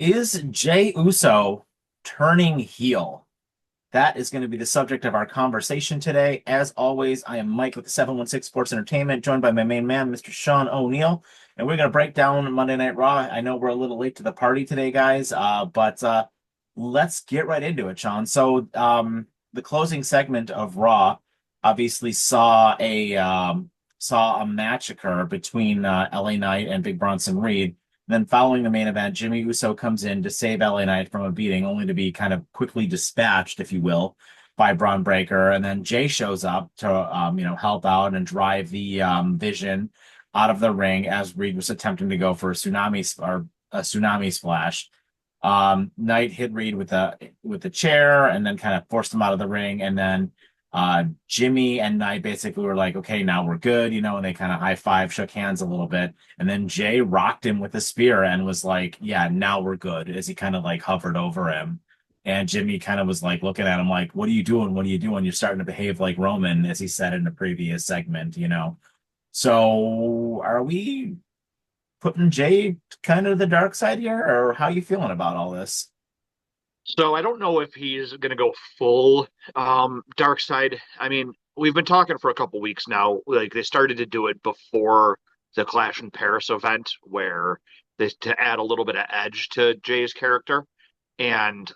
Is Jey Uso turning heel? That is going to be the subject of our conversation today. As always, I am Mike with the 716 Sports Entertainment, joined by my main man, Mr. Sean O'Neill. And we're going to break down Monday Night Raw. I know we're a little late to the party today, guys, but let's get right into it, Sean. The closing segment of Raw obviously saw a match occur between LA Knight and Big Bronson Reed. Then following the main event, Jimmy Uso comes in to save LA Knight from a beating, only to be kind of quickly dispatched, if you will, by Braun Breaker. And then Jay shows up to, help out and drive the Vision out of the ring as Reed was attempting to go for a tsunami splash. Knight hit Reed with the chair and then kind of forced him out of the ring. And then Jimmy and Knight basically were like, okay, now we're good, and they kind of high five, shook hands a little bit. And then Jay rocked him with a spear and was like, yeah, now we're good, as he kind of like hovered over him. And Jimmy kind of was like looking at him like, what are you doing? What are you doing? You're starting to behave like Roman, as he said in the previous segment. So are we putting Jay kind of the dark side here, or how you feeling about all this? So I don't know if he's going to go full dark side. I mean, we've been talking for a couple weeks now. Like they started to do it before the Clash in Paris event, where they to add a little bit of edge to Jay's character. And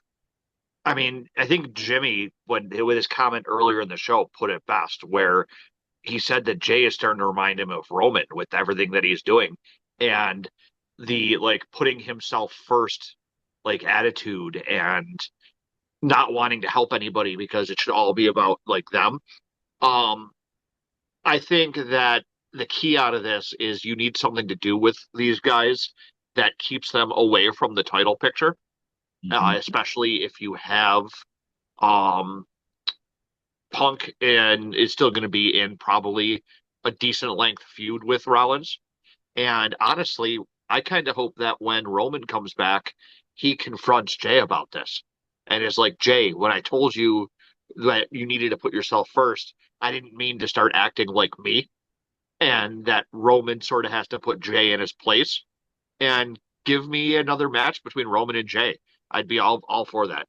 I mean, I think Jimmy, when with his comment earlier in the show, put it best, where he said that Jay is starting to remind him of Roman with everything that he's doing, and the like putting himself first like attitude and not wanting to help anybody because it should all be about like them. Um, I think that the key out of this is you need something to do with these guys that keeps them away from the title picture, Mhm. especially if you have um, Punk and is still going to be in probably a decent length feud with Rollins. And honestly, I kind of hope that when Roman comes back, he confronts Jay about this and is like, Jay, when I told you that you needed to put yourself first, I didn't mean to start acting like me. And that Roman sort of has to put Jay in his place and give me another match between Roman and Jay. I'd be all for that.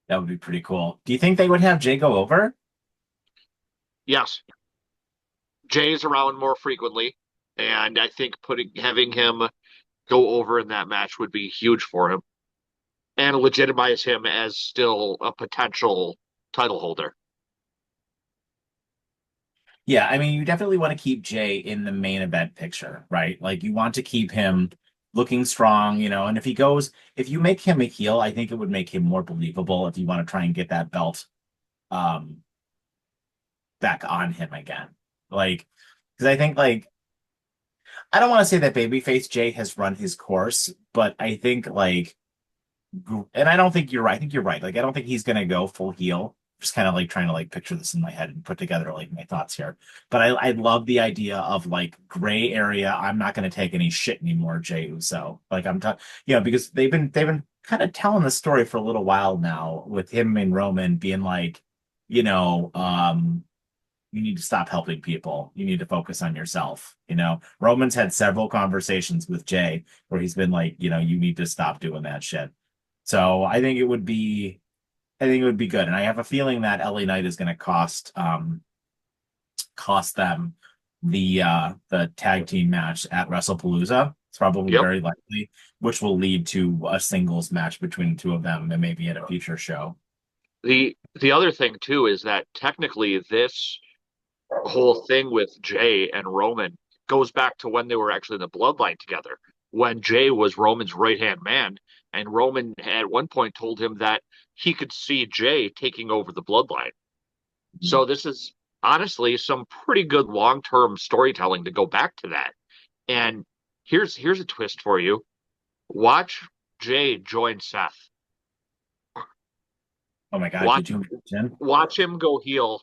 That would be pretty cool. Do you think they would have Jay go over? Yes, Jay's around more frequently, and I think putting having him go over in that match would be huge for him and legitimize him as still a potential title holder. Yeah, I mean, you definitely want to keep Jay in the main event picture, right? Like you want to keep him looking strong, and if you make him a heel, I think it would make him more believable if you want to try and get that belt um back on him again. Like, because I think like I don't want to say that babyface Jay has run his course, but I think like and I don't think you're right. I think you're right. Like, I don't think he's gonna go full heel. Just kind of like trying to like picture this in my head and put together like my thoughts here. But I love the idea of like gray area. I'm not gonna take any shit anymore, Jey Uso. Like because they've been kind of telling the story for a little while now with him and Roman being like, you know, um, you need to stop helping people. You need to focus on yourself. Roman's had several conversations with Jay where he's been like, you need to stop doing that shit. So I think it would be good. And I have a feeling that LA Knight is going to cost them the tag team match at WrestlePalooza. It's probably Yep. very likely, which will lead to a singles match between the two of them and maybe at a future show. The other thing too is that technically this whole thing with Jay and Roman goes back to when they were actually in the bloodline together. When Jay was Roman's right hand man, and Roman at one point told him that he could see Jay taking over the bloodline. So this is honestly some pretty good long term storytelling to go back to that. And here's a twist for you. Watch Jay join Seth. Oh my God, Watch could you imagine? watch him go heel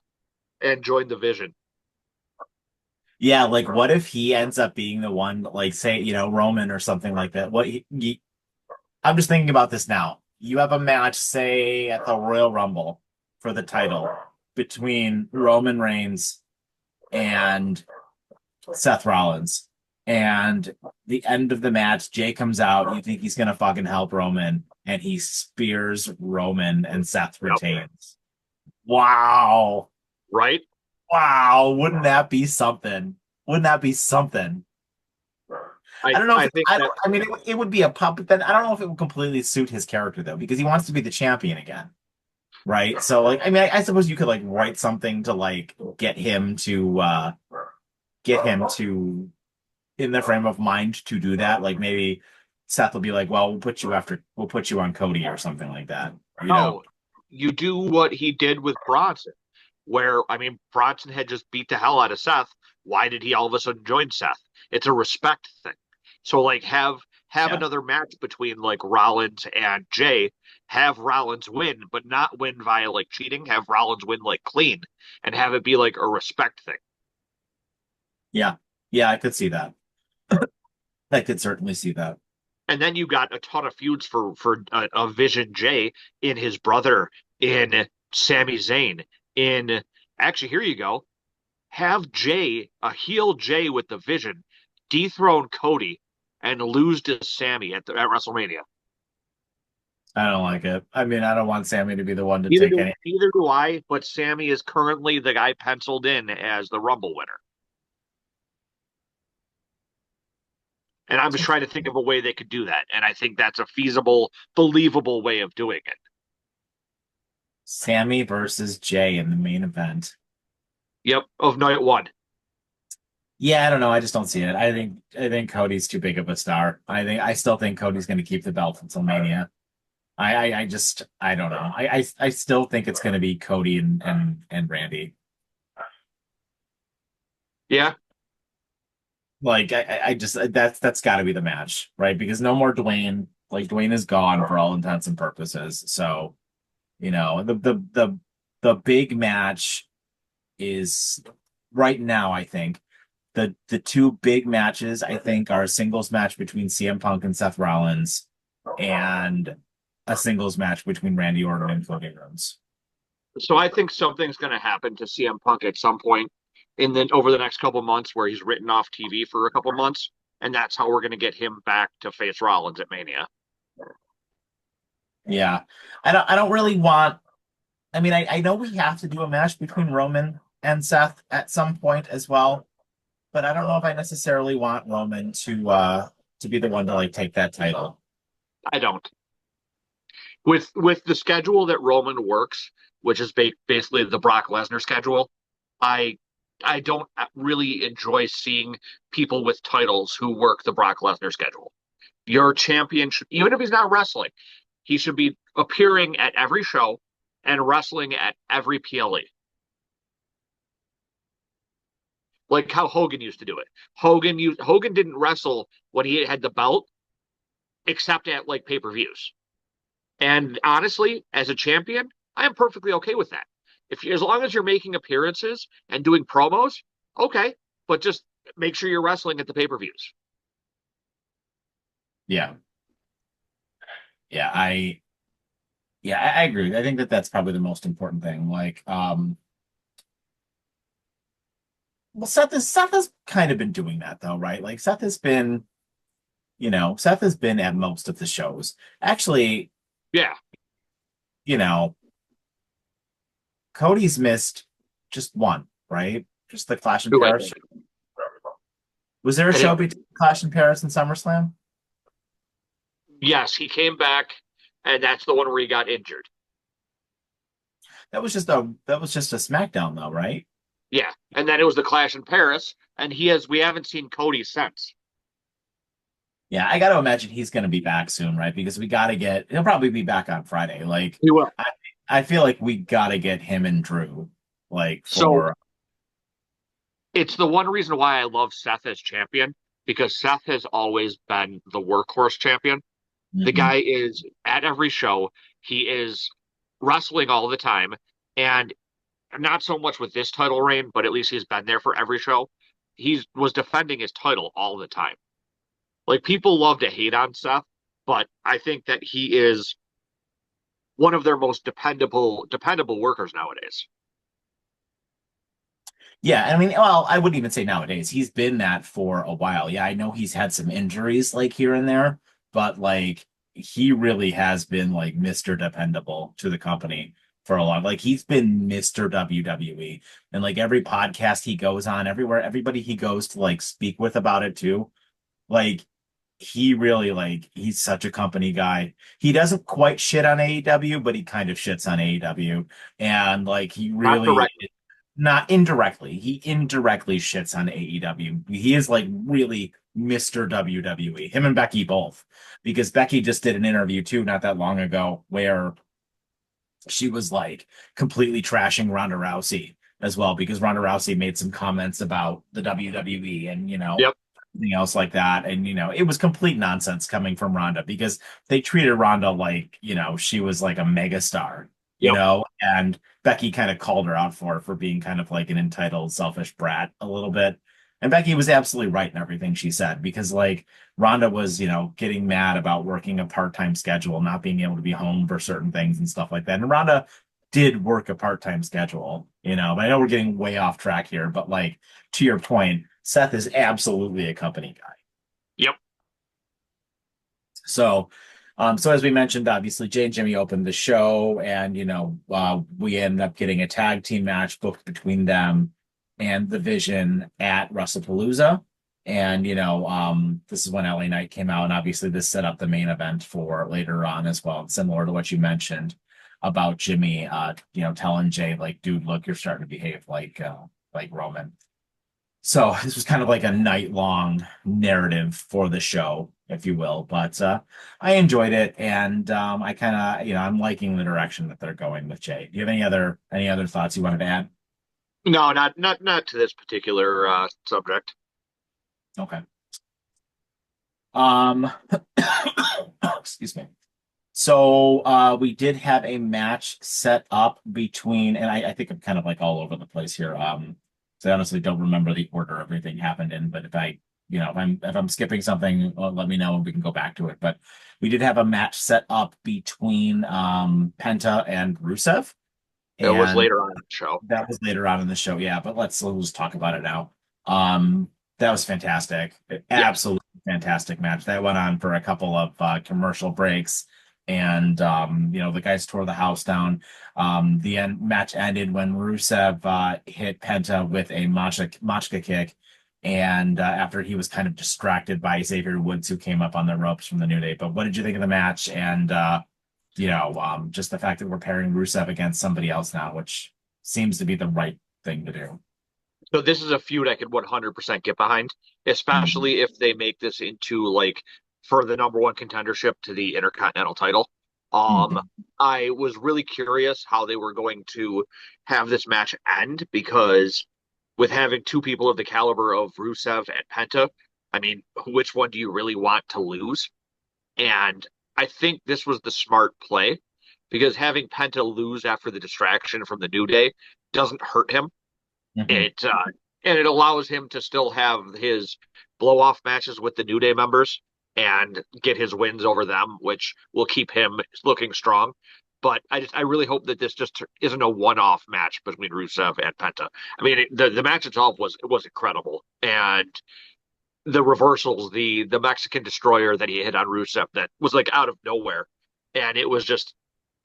and join the Vision. Yeah, like what if he ends up being the one, like say, Roman or something like that? I'm just thinking about this now. You have a match, say, at the Royal Rumble for the title between Roman Reigns and Seth Rollins. And the end of the match, Jay comes out. You think he's gonna fucking help Roman, and he spears Roman, and Seth Yep. retains. Wow. Right? Wow. Wouldn't that be something? Wouldn't that be something? I don't know if I think I that don't. I mean, it would be a pop, but then I don't know if it would completely suit his character though, because he wants to be the champion again, right? So, like, I mean, I suppose you could like write something to like get him to in the frame of mind to do that. Like maybe Seth will be like, "Well, we'll put you on Cody or something like that." You know? no, you do what he did with Bronson, where I mean Bronson had just beat the hell out of Seth. Why did he all of a sudden join Seth? It's a respect thing. So like have Yeah. another match between like Rollins and Jay. Have Rollins win, but not win via like cheating. Have Rollins win like clean, and have it be like a respect thing. Yeah. Yeah, I could see that. I could certainly see that. And then you got a ton of feuds for a Vision Jay in his brother in Sami Zayn in actually here you go. Have Jay a heel Jay with the Vision dethrone Cody and lose to Sammy at WrestleMania. I don't like it. I mean, I don't want Sammy to be the one to Neither take do any. neither do I, but Sammy is currently the guy penciled in as the Rumble winner. And I'm just trying to think of a way they could do that. And I think that's a feasible, believable way of doing it. Sammy versus Jay in the main event. Yep, of night one. Yeah, I don't know. I just don't see it. I think Cody's too big of a star. I still think Cody's going to keep the belt until Mania. I just I don't know. I still think it's going to be Cody and Randy. Yeah. Like I just that's got to be the match, right? Because no more Dwayne. Like Dwayne is gone for all intents and purposes. So the big match is right now. I think the two big matches I think are a singles match between CM Punk and Seth Rollins, and a singles match between Randy Orton and Cody Rhodes. So I think something's going to happen to CM Punk at some point in the over the next couple months where he's written off TV for a couple months, and that's how we're going to get him back to face Rollins at Mania. Yeah, I don't really want. I mean, I know we have to do a match between Roman and Seth at some point as well, but I don't know if I necessarily want Roman to be the one to like take that title. I don't. With the schedule that Roman works, which is basically the Brock Lesnar schedule, I I don't really enjoy seeing people with titles who work the Brock Lesnar schedule. Your champion, even if he's not wrestling, he should be appearing at every show and wrestling at every PLE, like how Hogan used to do it. Hogan didn't wrestle when he had the belt, except at like pay-per-views. And honestly, as a champion, I am perfectly okay with that. If as long as you're making appearances and doing promos, okay, but just make sure you're wrestling at the pay-per-views. Yeah, yeah, I agree. I think that that's probably the most important thing. Like, well, Seth has kind of been doing that though, right? Like Seth has been at most of the shows. Actually, Yeah. you know, Cody's missed just one, right? Just the Clash in Who I Paris think. show. Was there a I show think between Clash in Paris and SummerSlam? yes, he came back, and that's the one where he got injured. That was just a SmackDown though, right? Yeah, and then it was the Clash in Paris, and we haven't seen Cody since. Yeah, I got to imagine he's going to be back soon, right? Because we got to he'll probably be back on Friday. Like, He will. I, I feel like we got to get him and Drew, like, So for, it's the one reason why I love Seth as champion because Seth has always been the workhorse champion. The Mhm. guy is at every show. He is wrestling all the time, and not so much with this title reign, but at least he's been there for every show. He was defending his title all the time. Like people love to hate on Seth, but I think that he is one of their most dependable workers nowadays. Yeah, I mean, well, I wouldn't even say nowadays. He's been that for a while. Yeah, I know he's had some injuries like here and there, but like he really has been like Mr. Dependable to the company for a long. Like he's been Mr. WWE. And like every podcast he goes on, everywhere, everybody he goes to like speak with about it too. Like he really like he's such a company guy. He doesn't quite shit on AEW, but he kind of shits on AEW. And like he Not really directly. not indirectly. He indirectly shits on AEW. He is like really Mr. WWE. Him and Becky both. Because Becky just did an interview too not that long ago where she was like completely trashing Ronda Rousey as well because Ronda Rousey made some comments about the WWE and Yep. everything else like that. And it was complete nonsense coming from Ronda because they treated Ronda like, she was like a megastar, Yep. and Becky kind of called her out for being kind of like an entitled, selfish brat a little bit. And Becky was absolutely right in everything she said because like Rhonda was, getting mad about working a part-time schedule, not being able to be home for certain things and stuff like that. And Rhonda did work a part-time schedule, but I know we're getting way off track here, but like to your point, Seth is absolutely a company guy. Yep. So, so as we mentioned, obviously Jay and Jimmy opened the show, and we ended up getting a tag team match booked between them and the Vision at WrestlePalooza. And this is when LA Knight came out, and obviously this set up the main event for later on as well, similar to what you mentioned about Jimmy, telling Jay like, "Dude, look, you're starting to behave like Roman." So this was kind of like a night long narrative for the show, if you will. But I enjoyed it, and I kind of, I'm liking the direction that they're going with Jay. Do you have any other thoughts you wanted to add? No, not to this particular subject. Okay. Um, excuse me. So we did have a match set up between, and I think I'm kind of like all over the place here. So I honestly don't remember the order everything happened in, but if I'm skipping something, let me know and we can go back to it. But we did have a match set up between Penta and Rusev, It was and later on in the show. that was later on in the show. Yeah, but let's talk about it now. Um, that was fantastic. Yeah. Absolutely fantastic match. That went on for a couple of commercial breaks, and the guys tore the house down. The match ended when Rusev hit Penta with a machka kick, and after he was kind of distracted by Xavier Woods, who came up on the ropes from the New Day. But what did you think of the match? And just the fact that we're pairing Rusev against somebody else now, which seems to be the right thing to do. So this is a feud I could 100% get behind, Mhm. especially if they make this into like for the number one contendership to the Intercontinental title. Um, Mhm. I was really curious how they were going to have this match end because with having two people of the caliber of Rusev and Penta, I mean, which one do you really want to lose? And I think this was the smart play because having Penta lose after the distraction from the New Day doesn't hurt him. Mhm. It allows him to still have his blow off matches with the New Day members and get his wins over them, which will keep him looking strong. But I really hope that this just isn't a one off match between Rusev and Penta. I mean, the match itself was incredible, and the reversals, the Mexican destroyer that he hit on Rusev that was like out of nowhere, and it was just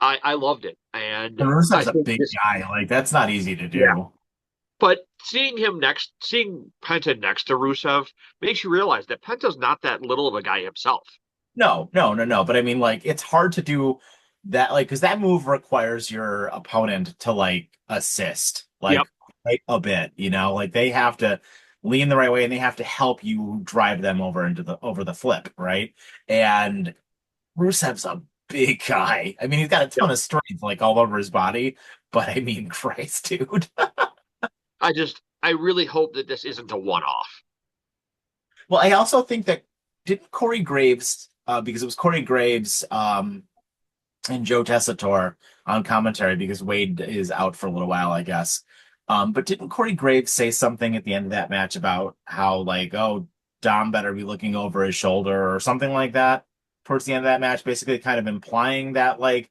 I loved it, and And I Rusev's a think big this guy. Like that's not easy to yeah. do. But seeing Penta next to Rusev makes you realize that Penta's not that little of a guy himself. No, no, no, no. But I mean, like, it's hard to do that, like, because that move requires your opponent to like assist, Yep. like a bit, like they have to lean the right way and they have to help you drive them over the flip, right? And Rusev's a big guy. I mean, he's got a Yep. ton of strength like all over his body, but I mean, Christ, dude. I really hope that this isn't a one off. Well, I also think that didn't Corey Graves, because it was Corey Graves, and Joe Tessitore on commentary because Wade is out for a little while, I guess. But didn't Corey Graves say something at the end of that match about how like, oh, Dom better be looking over his shoulder or something like that towards the end of that match, basically kind of implying that like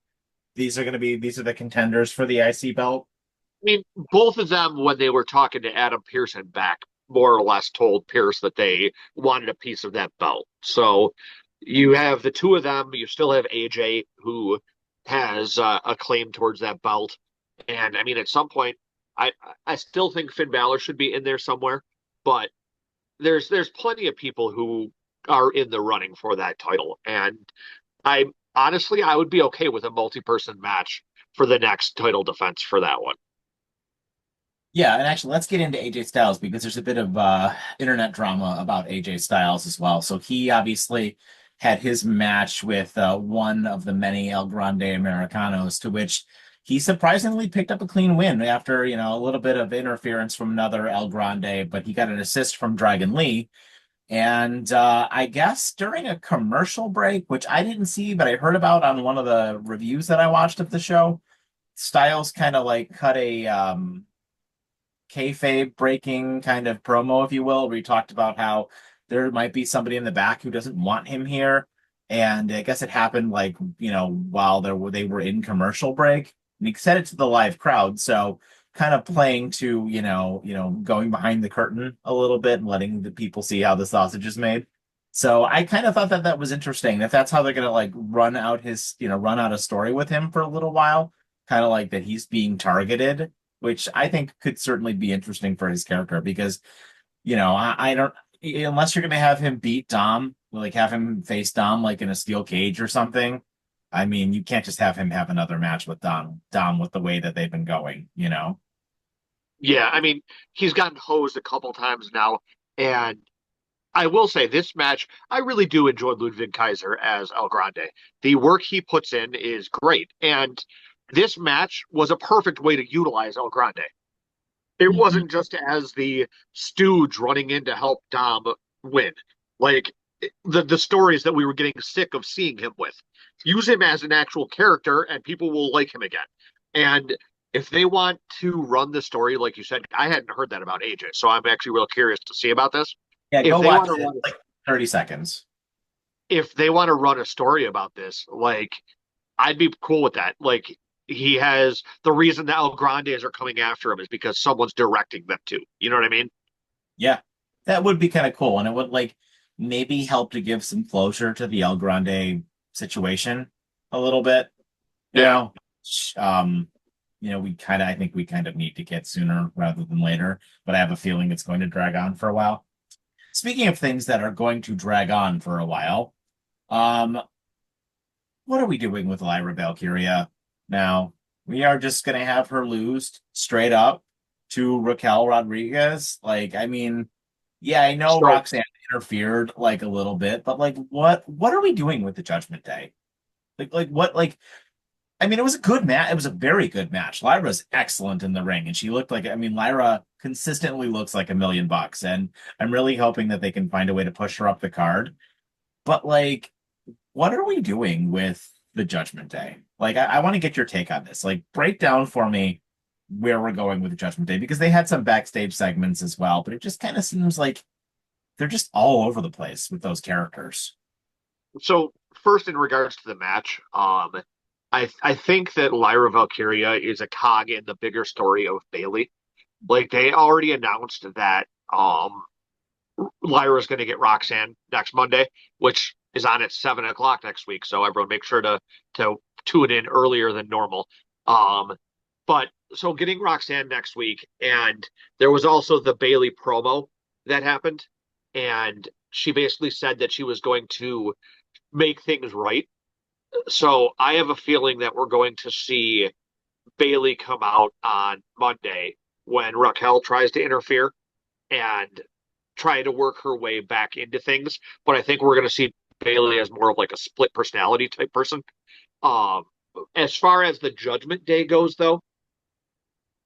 these are the contenders for the IC belt. mean, both of them, when they were talking to Adam Pearson back, more or less told Pierce that they wanted a piece of that belt. So you have the two of them. You still have AJ, who has a claim towards that belt. And I mean, at some point, I I still think Finn Balor should be in there somewhere, but there's plenty of people who are in the running for that title. And I honestly, I would be okay with a multi-person match for the next title defense for that one. Yeah, and actually, let's get into AJ Styles because there's a bit of internet drama about AJ Styles as well. So he obviously had his match with one of the many El Grande Americanos, to which he surprisingly picked up a clean win after, a little bit of interference from another El Grande, but he got an assist from Dragon Lee. And I guess during a commercial break, which I didn't see, but I heard about on one of the reviews that I watched of the show, Styles kind of like cut a kayfabe breaking kind of promo, if you will, where he talked about how there might be somebody in the back who doesn't want him here. And I guess it happened like, while they were in commercial break. And he said it to the live crowd. So kind of playing to, going behind the curtain a little bit and letting the people see how the sausage is made. So I kind of thought that that was interesting. If that's how they're gonna like run out a story with him for a little while, kind of like that he's being targeted, which I think could certainly be interesting for his character because, I don't, unless you're going to have him beat Dom, like have him face Dom like in a steel cage or something. I mean, you can't just have him have another match with Dom with the way that they've been going. Yeah, I mean, he's gotten hosed a couple times now, and I will say this match, I really do enjoy Ludwig Kaiser as El Grande. The work he puts in is great, and this match was a perfect way to utilize El Grande. It Mhm. wasn't just as the stooge running in to help Dom win. Like the stories that we were getting sick of seeing him with. Use him as an actual character and people will like him again. And if they want to run the story, like you said, I hadn't heard that about AJ, so I'm actually real curious to see about this. Yeah, If go they watch want to it. run Like 30 seconds. if they want to run a story about this, like I'd be cool with that. Like he has the reason the El Grandes are coming after him is because someone's directing them to. You know what I mean? Yeah, that would be kind of cool. And it would like maybe help to give some closure to the El Grande situation a little bit. you Yeah. know um I think we kind of need to get sooner rather than later, but I have a feeling it's going to drag on for a while. Speaking of things that are going to drag on for a while, um what are we doing with Lyra Valkyria now? We are just going to have her lose straight up to Raquel Rodriguez. Like, I mean, yeah, I know So Roxanne interfered like a little bit, but like what are we doing with the Judgment Day? Like what like I mean, it was a good match. It was a very good match. Lyra's excellent in the ring, and she looked like, I mean, Lyra consistently looks like $1 million, and I'm really hoping that they can find a way to push her up the card. But like, what are we doing with the Judgment Day? Like, I want to get your take on this. Like, break down for me where we're going with the Judgment Day because they had some backstage segments as well, but it just kind of seems like they're just all over the place with those characters. so first in regards to the match, I think that Lyra Valkyria is a cog in the bigger story of Bailey. Like they already announced that Lyra's going to get Roxanne next Monday, which is on at 7 o'clock next week. So everyone make sure to tune in earlier than normal. Um, but so getting Roxanne next week, and there was also the Bailey promo that happened, and she basically said that she was going to make things right. So I have a feeling that we're going to see Bailey come out on Monday when Raquel tries to interfere and try to work her way back into things. But I think we're going to see Bailey as more of like a split personality type person. Um, as far as the Judgment Day goes, though,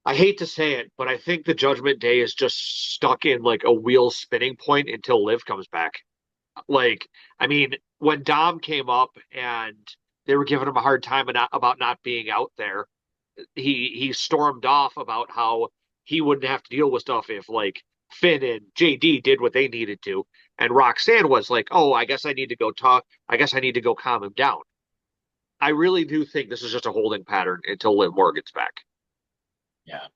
I hate to say it, but I think the Judgment Day is just stuck in like a wheel spinning point until Liv comes back. Like, I mean, when Dom came up and they were giving him a hard time about not being out there, he stormed off about how he wouldn't have to deal with stuff if like Finn and JD did what they needed to. And Roxanne was like, "Oh, I guess I need to go talk. I guess I need to go calm him down." I really do think this is just a holding pattern until Liv Morgan's back. Yeah.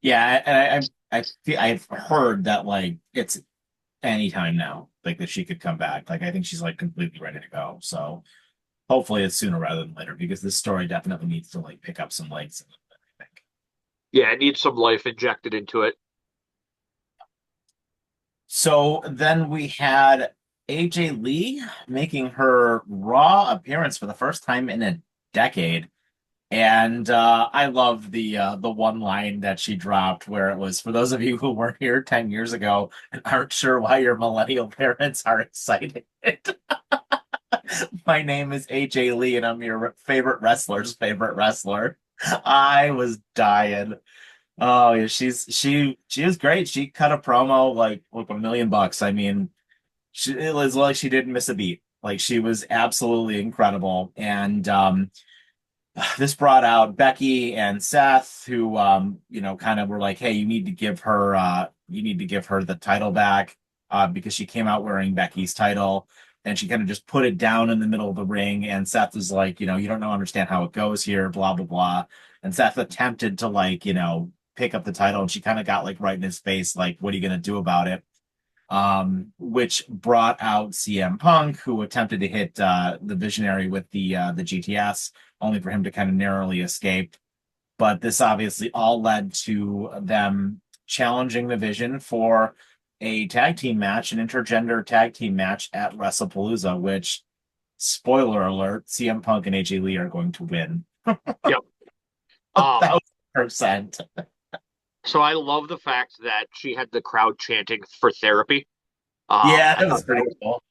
Yeah, and I've heard that like it's anytime now, like that she could come back. Like I think she's like completely ready to go. So hopefully it's sooner rather than later because this story definitely needs to like pick up some legs. I think. Yeah, it needs some life injected into it. So then we had AJ Lee making her Raw appearance for the first time in a decade. And I love the one line that she dropped where it was for those of you who weren't here 10 years ago and aren't sure why your millennial parents are excited. My name is AJ Lee and I'm your favorite wrestler's favorite wrestler. I was dying. Oh yeah, she was great. She cut a promo like $1 million. I mean, it was like she didn't miss a beat. Like she was absolutely incredible. And this brought out Becky and Seth, who kind of were like, "Hey, you need to give her the title back because she came out wearing Becky's title." And she kind of just put it down in the middle of the ring. And Seth was like, you don't know understand how it goes here, blah, blah, blah. And Seth attempted to like, pick up the title. And she kind of got like right in his face, like, what are you going to do about it? Which brought out CM Punk, who attempted to hit the Visionary with the GTS, only for him to kind of narrowly escape. But this obviously all led to them challenging the Vision for a tag team match, an intergender tag team match at WrestlePalooza, which, spoiler alert, CM Punk and AJ Lee are going to win. Yep. 1,000%. So I love the fact that she had the crowd chanting for therapy. Yeah, I that thought was that pretty was cool.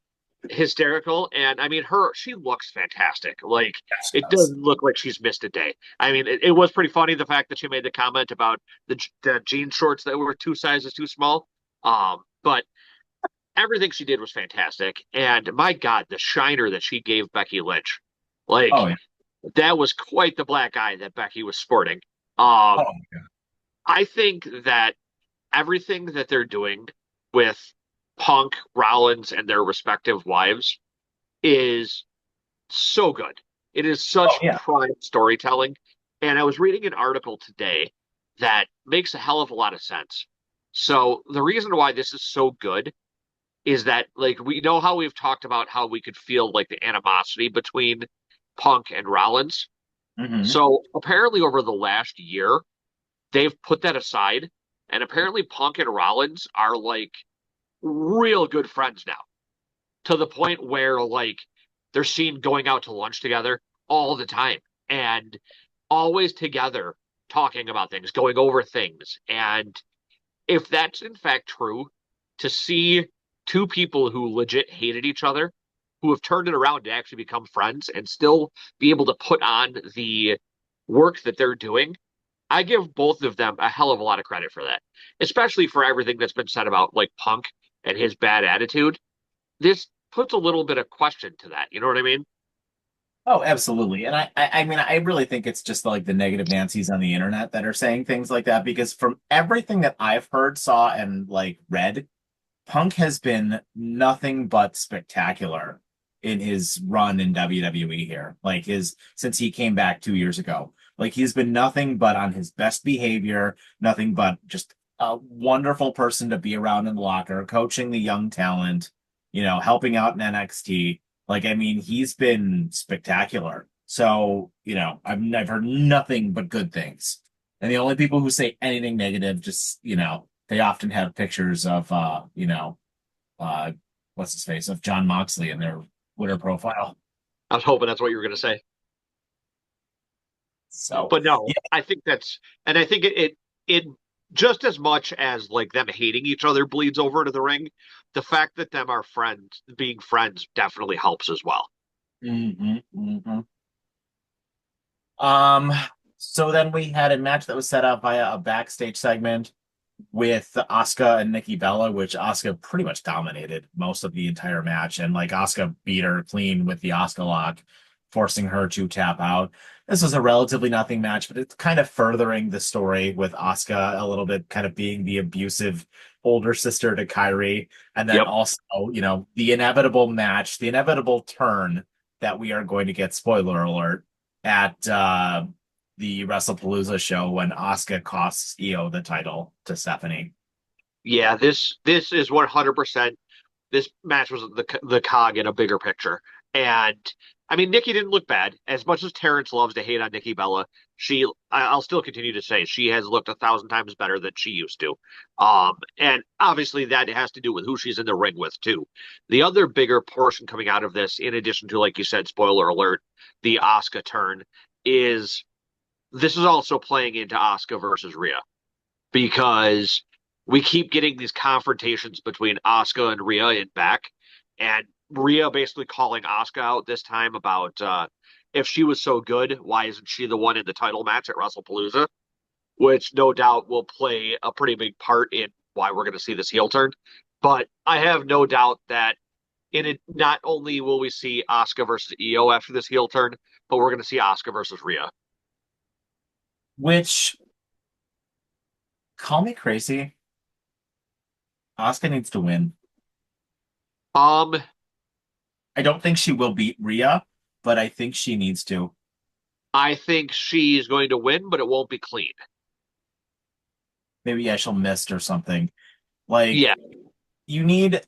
hysterical, and I mean, she looks fantastic. Like, Yeah, she it does. doesn't look like she's missed a day. I mean, it was pretty funny the fact that she made the comment about the jean shorts that were two sizes too small. But everything she did was fantastic, and my God, the shiner that she gave Becky Lynch, like Oh, yeah. that was quite the black eye that Becky was sporting. Um, Oh, I think that everything that they're doing with Punk, Rollins, and their respective wives is so good. It is oh, such yeah. prime storytelling. And I was reading an article today that makes a hell of a lot of sense. So the reason why this is so good is that like we know how we've talked about how we could feel like the animosity between Punk and Rollins. Hmm. So apparently over the last year, they've put that aside, and apparently Punk and Rollins are like real good friends now, to the point where like they're seen going out to lunch together all the time and always together talking about things, going over things. And if that's in fact true, to see two people who legit hated each other, who have turned it around to actually become friends and still be able to put on the work that they're doing, I give both of them a hell of a lot of credit for that, especially for everything that's been said about like Punk and his bad attitude. This puts a little bit of question to that. You know what I mean? Oh, absolutely. And I mean, I really think it's just like the negative Nancy's on the internet that are saying things like that because from everything that I've heard, saw, and like read, Punk has been nothing but spectacular in his run in WWE here. Like his since he came back 2 years ago. Like he's been nothing but on his best behavior, nothing but just a wonderful person to be around in the locker, coaching the young talent, helping out in NXT. Like, I mean, he's been spectacular. So, I've heard nothing but good things. And the only people who say anything negative, just, they often have pictures of uh what's his face of John Moxley in their Twitter profile. I was hoping that's what you were going to say. So But no, yeah, I think that's, and I think it just as much as like them hating each other bleeds over into the ring, the fact that them are friends, being friends definitely helps as well. hmm hmm. Um, so then we had a match that was set up via a backstage segment with Asuka and Nikki Bella, which Asuka pretty much dominated most of the entire match, and like Asuka beat her clean with the Asuka lock, forcing her to tap out. This was a relatively nothing match, but it's kind of furthering the story with Asuka a little bit, kind of being the abusive older sister to Kyrie, and then Yep. also, the inevitable match, the inevitable turn that we are going to get. Spoiler alert at the WrestlePalooza show when Asuka costs Io the title to Stephanie. Yeah, this is 100%. This match was the cog in a bigger picture. And I mean, Nikki didn't look bad. As much as Terrence loves to hate on Nikki Bella, I'll still continue to say she has looked 1,000 times better than she used to. And obviously that has to do with who she's in the ring with too. The other bigger portion coming out of this, in addition to, like you said, spoiler alert, the Asuka turn, is this is also playing into Asuka versus Rhea because we keep getting these confrontations between Asuka and Rhea in back, and Rhea basically calling Asuka out this time about if she was so good, why isn't she the one in the title match at WrestlePalooza? Which no doubt will play a pretty big part in why we're going to see this heel turn. But I have no doubt that in it, not only will we see Asuka versus Io after this heel turn, but we're going to see Asuka versus Rhea. Which, call me crazy, Asuka needs to win. Um, I don't think she will beat Rhea, but I think she needs to. I think she's going to win, but it won't be clean. Maybe I shall miss or something. Like Yeah, you need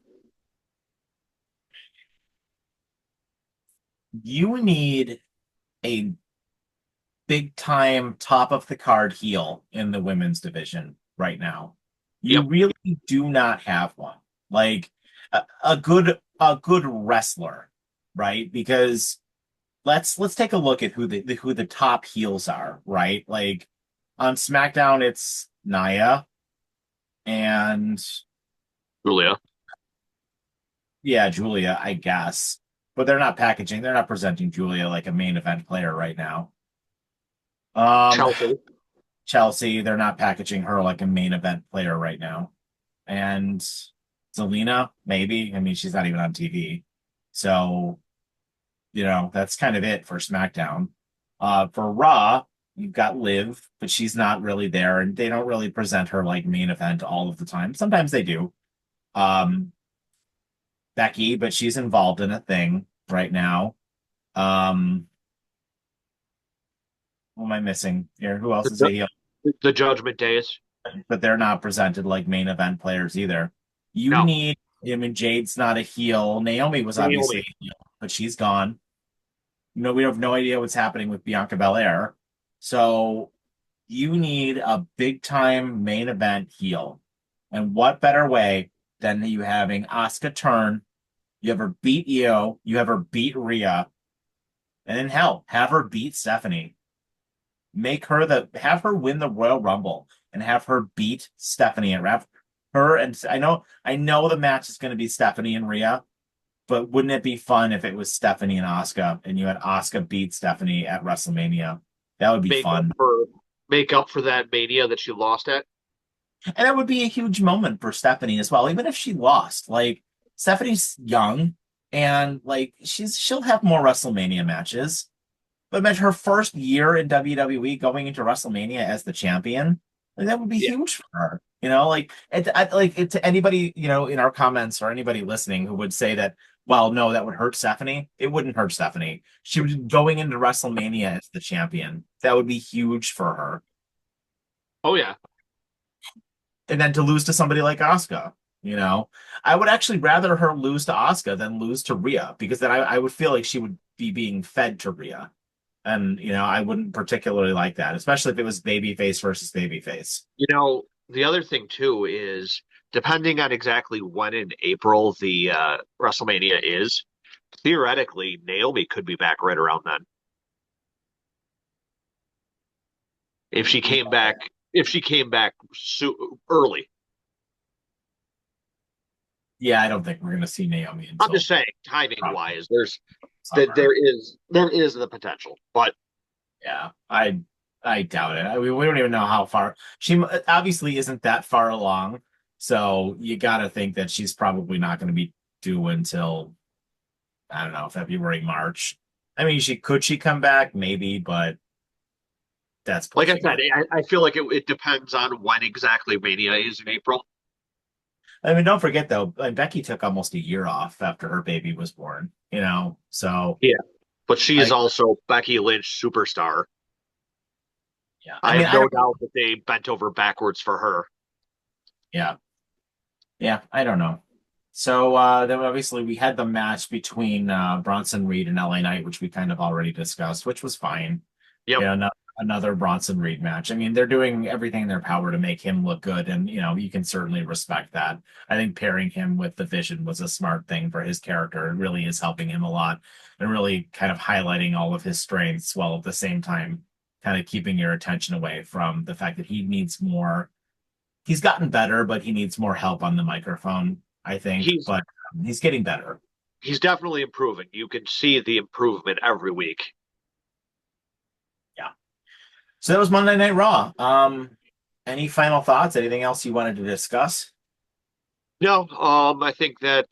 you need a big time top of the card heel in the women's division right now. You yep. really do not have one. Like a good wrestler, right? Because let's take a look at who the top heels are, right? Like on SmackDown, it's Nia and Julia. yeah, Julia, I guess. But they're not presenting Julia like a main event player right now. Um, Chelsea. Chelsea, they're not packaging her like a main event player right now. And Zelina, maybe. I mean, she's not even on TV. So, that's kind of it for SmackDown. For Raw, you've got Liv, but she's not really there, and they don't really present her like main event all of the time. Sometimes they do. Um, Becky, but she's involved in a thing right now. Um, who am I missing here? Who else is a The, heel? the Judgment Days. But they're not presented like main event players either. You No. need, I mean, Jade's not a heel. Naomi was obviously Naomi. a heel, but she's gone. We have no idea what's happening with Bianca Belair. So you need a big time main event heel. And what better way than you having Asuka turn, you have her beat Io, you have her beat Rhea, and then hell, have her beat Stephanie. Have her win the Royal Rumble and have her beat Stephanie and have her and I know the match is going to be Stephanie and Rhea, but wouldn't it be fun if it was Stephanie and Asuka and you had Asuka beat Stephanie at WrestleMania? That would be Make up fun. for make up for that mania that she lost at. And that would be a huge moment for Stephanie as well, even if she lost. Like Stephanie's young and like she'll have more WrestleMania matches. But imagine her first year in WWE going into WrestleMania as the champion. Like that would be Yeah. huge for her. To anybody, in our comments or anybody listening who would say that, well, no, that would hurt Stephanie. It wouldn't hurt Stephanie. She was going into WrestleMania as the champion. That would be huge for her. Oh yeah. And then to lose to somebody like Asuka, I would actually rather her lose to Asuka than lose to Rhea because then I would feel like she would be being fed to Rhea. And, I wouldn't particularly like that, especially if it was babyface versus babyface. The other thing too is depending on exactly when in April the WrestleMania is, theoretically Naomi could be back right around then. If she Yeah, came back, early. yeah, I don't think we're going to see Naomi I'm just until saying, timing probably wise, there's that summer. there is the potential, but Yeah, I doubt it. We don't even know how far. She obviously isn't that far along, so you got to think that she's probably not going to be due until, I don't know, February, March. I mean, she come back? Maybe, but that's like I pushing said, it. I feel like it depends on when exactly Mania is in April. I mean, don't forget though, Becky took almost a year off after her baby was born, so Yeah, but she's I also Becky Lynch superstar. Yeah. I I mean, have I no don't. doubt that they bent over backwards for her. Yeah. Yeah. I don't know. So then obviously we had the match between Bronson Reed and LA Knight, which we kind of already discussed, which was fine. Yep. Yeah, another Bronson Reed match. I mean, they're doing everything in their power to make him look good, and you can certainly respect that. I think pairing him with the Vision was a smart thing for his character. It really is helping him a lot, and really kind of highlighting all of his strengths while at the same time kind of keeping your attention away from the fact that he needs more. He's gotten better, but he needs more help on the microphone, I think. He's But he's getting better. he's definitely improving. You can see the improvement every week. Yeah. So that was Monday Night Raw. Any final thoughts? Anything else you wanted to discuss? No, I think that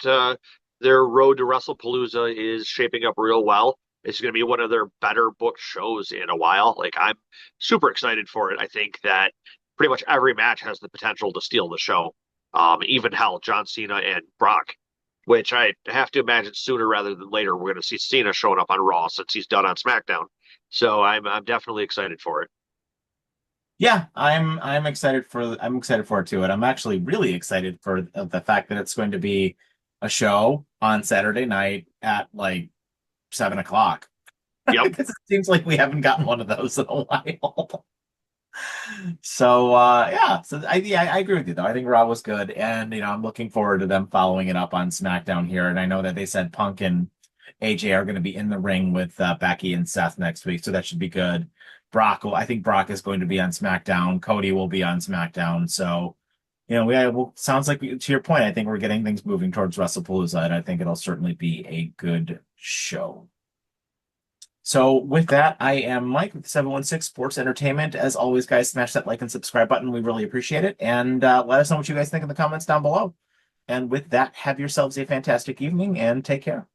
their road to WrestlePalooza is shaping up real well. It's going to be one of their better booked shows in a while. Like I'm super excited for it. I think that pretty much every match has the potential to steal the show. Even hell, John Cena and Brock, which I have to imagine sooner rather than later we're going to see Cena showing up on Raw since he's done on SmackDown. So I'm definitely excited for it. Yeah, I'm excited for it too, and I'm actually really excited for the fact that it's going to be a show on Saturday night at like 7 o'clock. Yep. Because it seems like we haven't gotten one of those in a while. So yeah, I agree with you though. I think Raw was good, and I'm looking forward to them following it up on SmackDown here. And I know that they said Punk and AJ are going to be in the ring with Becky and Seth next week, so that should be good. I think Brock is going to be on SmackDown. Cody will be on SmackDown. So sounds like to your point, I think we're getting things moving towards WrestlePalooza, and I think it'll certainly be a good show. So with that, I am Mike with 716 Sports Entertainment. As always, guys, smash that like and subscribe button. We really appreciate it. And let us know what you guys think in the comments down below. And with that, have yourselves a fantastic evening and take care.